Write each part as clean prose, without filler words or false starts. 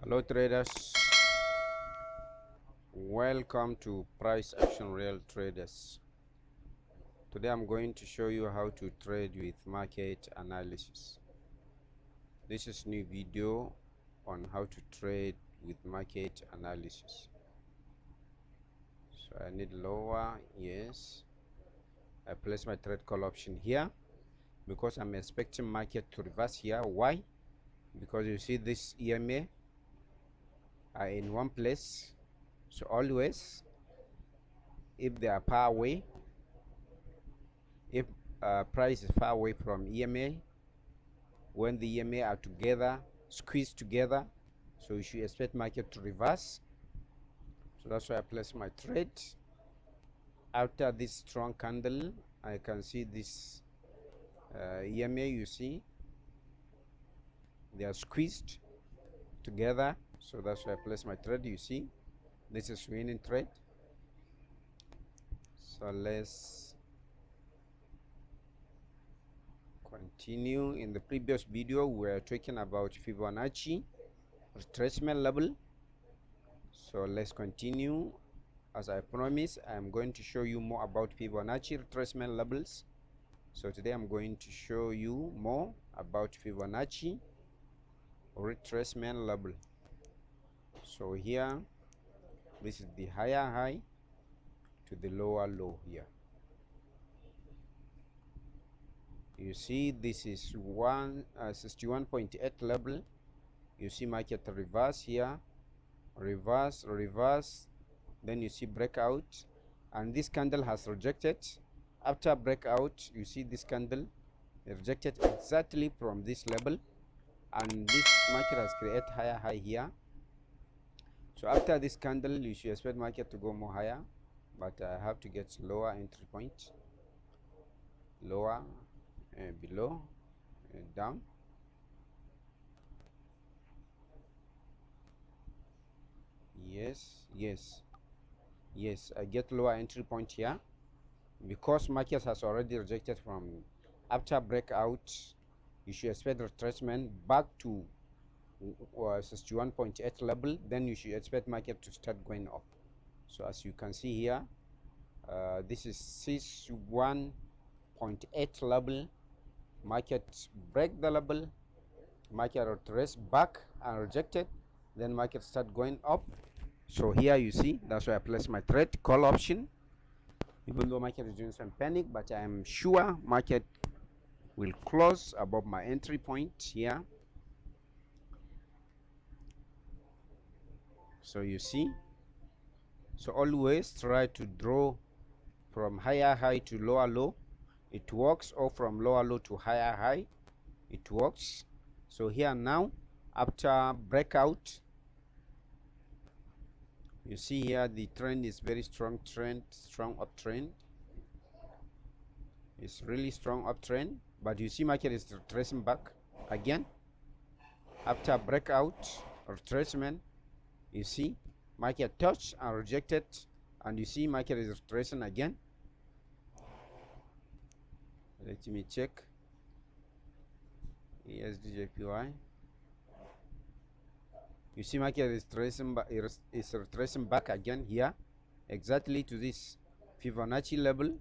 Hello traders, welcome to Price Action Real Traders. Today I'm going to show you how to trade with market analysis. This is new video on how to trade with market analysis. So I need lower, yes. I place my trade call option here because I'm expecting market to reverse here. Why? Because you see this EMA are in one place. So always, if they are far away, if price is far away from EMA, when the EMA are together, squeezed together, so you should expect market to reverse. So that's why I place my trade. After this strong candle, I can see this EMA, you see, they are squeezed together. So that's why I place my trade. You see, this is winning trade. So let's continue. In the previous video, we were talking about Fibonacci retracement level. So let's continue. As I promised, I'm going to show you more about Fibonacci retracement levels. So today I'm going to show you more about Fibonacci retracement level. So here, this is the higher high to the lower low here. You see, this is 61.8 level. You see market reverse here, reverse, then you see breakout, and this candle has rejected. After breakout, you see this candle rejected exactly from this level, and this market has created higher high here. So after this candle, you should expect market to go more higher, but I have to get lower entry point, lower, below, down. Yes, I get lower entry point here because market has already rejected from after breakout. You should expect retracement back to 61.8 level. Then you should expect market to start going up. So as you can see here, this is 61.8 level. Market break the level, market retrace back and rejected, then market start going up. So here you see, that's why I place my trade call option, even though market is doing some panic, but I am sure market will close above my entry point here. So you see, so always try to draw from higher high to lower low. It works, or from lower low to higher high, it works. So here now, after breakout, you see here the trend is very strong trend, strong uptrend. It's really strong uptrend, but you see market is retracing back again after breakout retracement. You see market touched and rejected, and you see market is retracing again. Let me check ESDJPY. You see market is retracing back again here, exactly to this Fibonacci level.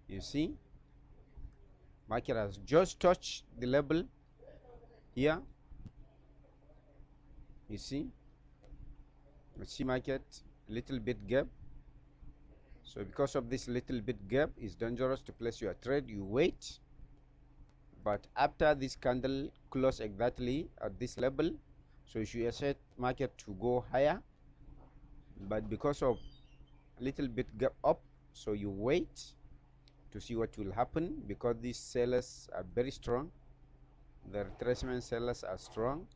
You see market has just touched the level here. You see market little bit gap. So because of this little bit gap, it's dangerous to place your trade. You wait, but after this candle close exactly at this level, so you should expect market to go higher, but because of little bit gap up, so you wait to see what will happen, because these sellers are very strong. The retracement sellers are strong.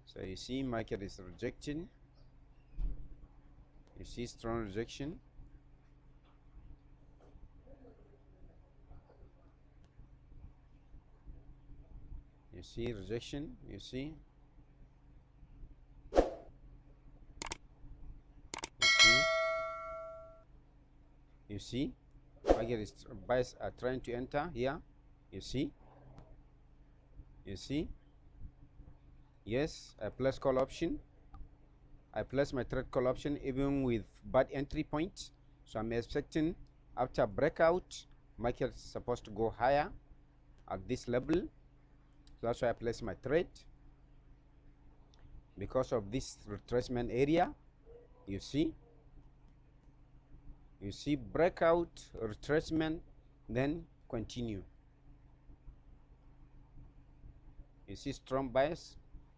So you see market is rejecting. You see strong rejection. You see rejection. You see market is buyers are trying to enter here. You see You see, yes, I place call option. I place my trade call option even with bad entry point. So I'm expecting after breakout, market is supposed to go higher at this level. So that's why I place my trade. Because of this retracement area, you see breakout, retracement, then continue. You see strong bias,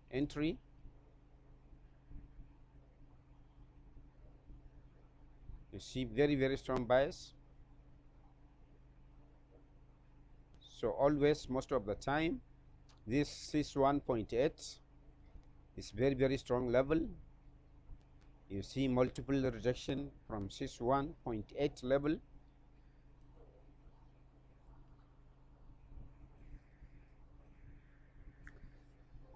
entry. You see very strong bias. So always, most of the time, this is 1.8 is very strong level. You see multiple rejection from 1.8 level.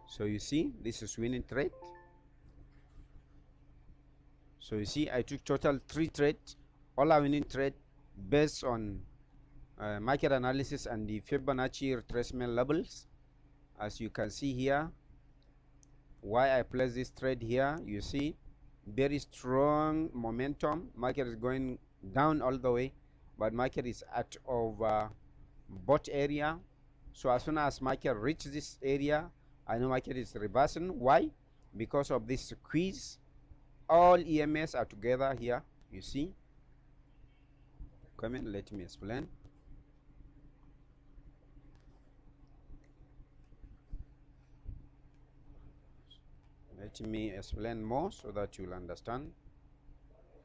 So you see this is winning trade. So you see I took total 3 trades, all are winning trade based on market analysis and the Fibonacci retracement levels. As you can see here, why I place this trade here, you see very strong momentum. Market is going down all the way, but market is at over bot area. So as soon as market reaches this area, I know market is reversing. Why? Because of this squeeze. All EMAs are together here. You see. Come in, let me explain. Let me explain more so that you'll understand.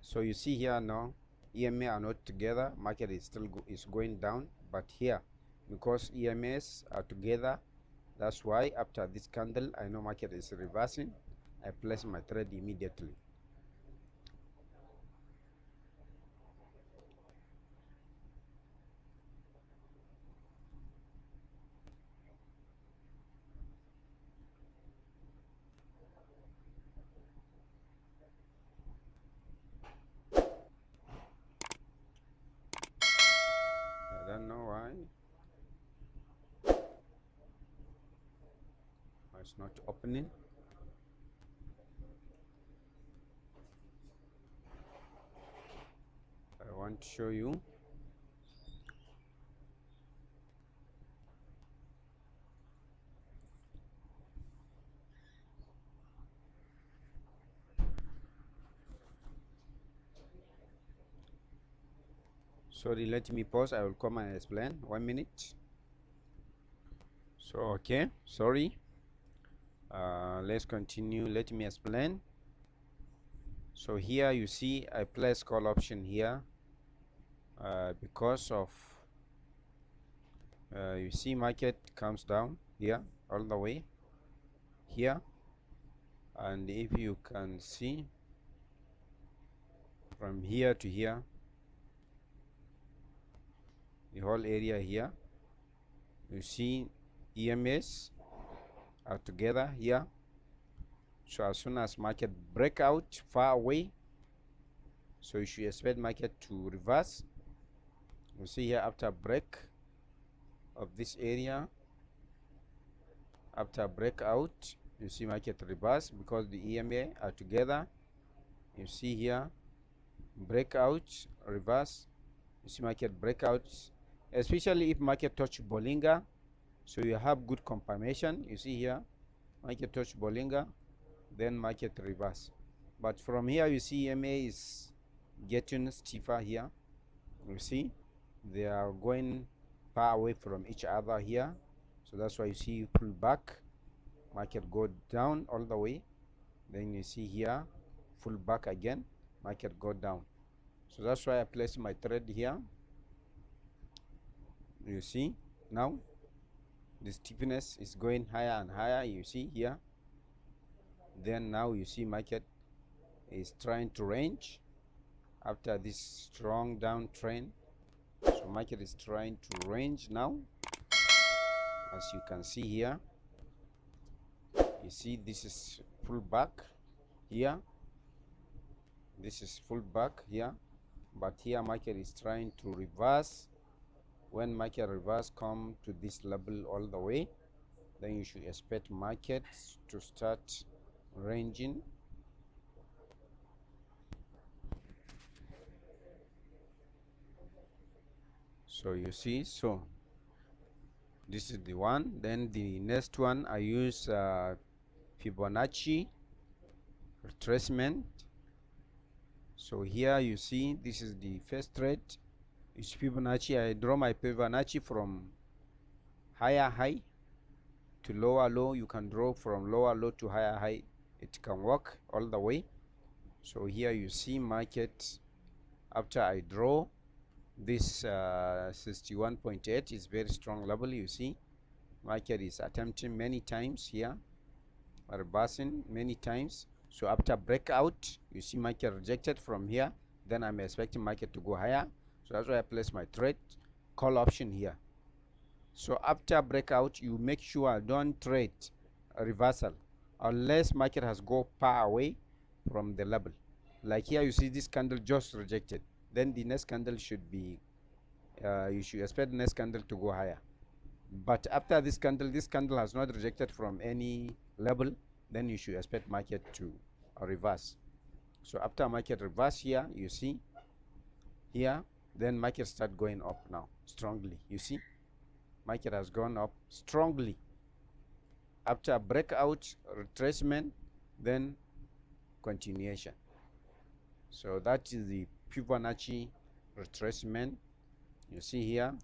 So you see here now, EMA are not together. Market is still going down, but here, because EMAs are together, that's why after this candle, I know market is reversing. I place my trade immediately. I don't know why. It's not opening. I want to show you. Sorry, let me pause. I will come and explain. 1 minute. So okay, sorry. Let's continue. Let me explain. So here you see I place call option here because of you see market comes down here all the way here, and if you can see from here to here, the whole area here, you see EMAs are together here. So as soon as market break out far away, so you should expect market to reverse. You see here after break of this area, after breakout, you see market reverse because the EMA are together. You see here breakout, reverse. You see market breakouts, especially if market touch Bollinger, so you have good confirmation. You see here market touch Bollinger, then market reverse. But from here you see EMA is getting stiffer here. You see they are going far away from each other here, so that's why you see pull back, market go down all the way, then you see here full back again, market go down. So that's why I place my trade here. You see now the stiffness is going higher and higher. You see here, then now you see market is trying to range after this strong downtrend. So market is trying to range now, as you can see here. You see this is full back here, this is full back here, but here market is trying to reverse. When market reverse come to this level all the way, then you should expect markets to start ranging. So you see, so this is the one. Then the next one, I use Fibonacci retracement. So here you see, this is the first trade. It's Fibonacci. I draw my Fibonacci from higher high to lower low. You can draw from lower low to higher high. It can work all the way. So here you see market, after I draw this 61.8 is very strong level. You see market is attempting many times here, reversing many times. So after breakout, you see market rejected from here, then I'm expecting market to go higher. So that's why I place my trade call option here. So after breakout, you make sure don't trade a reversal unless market has go far away from the level. Like here you see this candle just rejected, then the next candle should be you should expect the next candle to go higher. But after this candle has not rejected from any level, then you should expect market to reverse. So after market reverse here, you see here, then market start going up now strongly. You see market has gone up strongly after breakout, retracement, then continuation. So that is the Fibonacci retracement. You see here.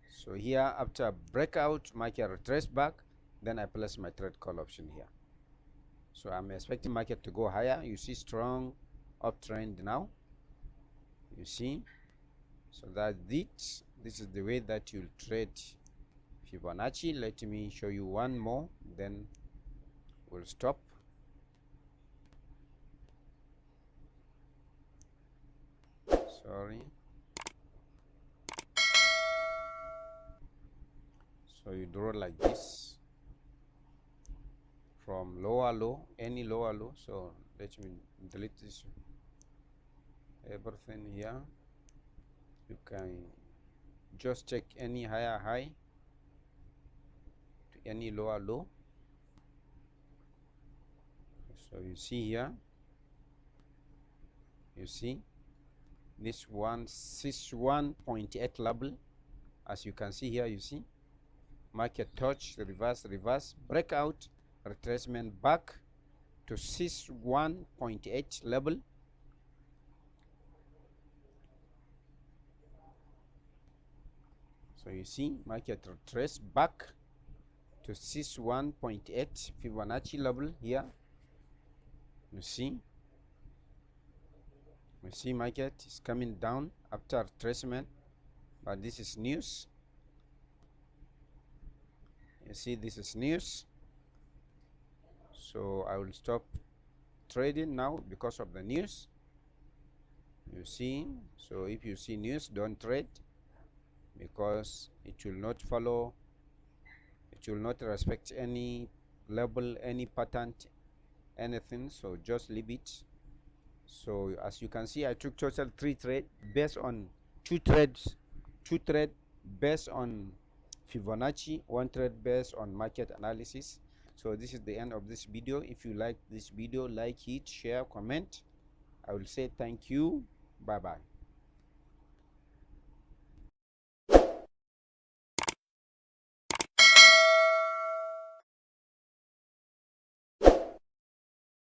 So here after breakout, market retrace back, then I place my trade call option here. So I'm expecting market to go higher. You see strong uptrend now. You see. So that's it. This is the way that you'll trade Fibonacci. Let me show you one more, then we'll stop. Sorry. So you draw like this from lower low, any lower low. So let me delete this everything here. You can just check any higher high to any lower low. So you see here, you see this 161.8 level. As you can see here, you see market touch, reverse, breakout, retracement back to 61.8 level. So you see market retrace back to 61.8 Fibonacci level here. You see market is coming down after retracement, but this is news. You see this is news. So I will stop trading now because of the news. You see, so if you see news, don't trade, because it will not follow, it will not respect any level, any pattern, anything. So just leave it. So as you can see, I took total 3 trades based on 2 trades based on Fibonacci, 1 trade based on market analysis. So this is the end of this video. If you like this video, like it, share, comment. I will say thank you. Bye bye.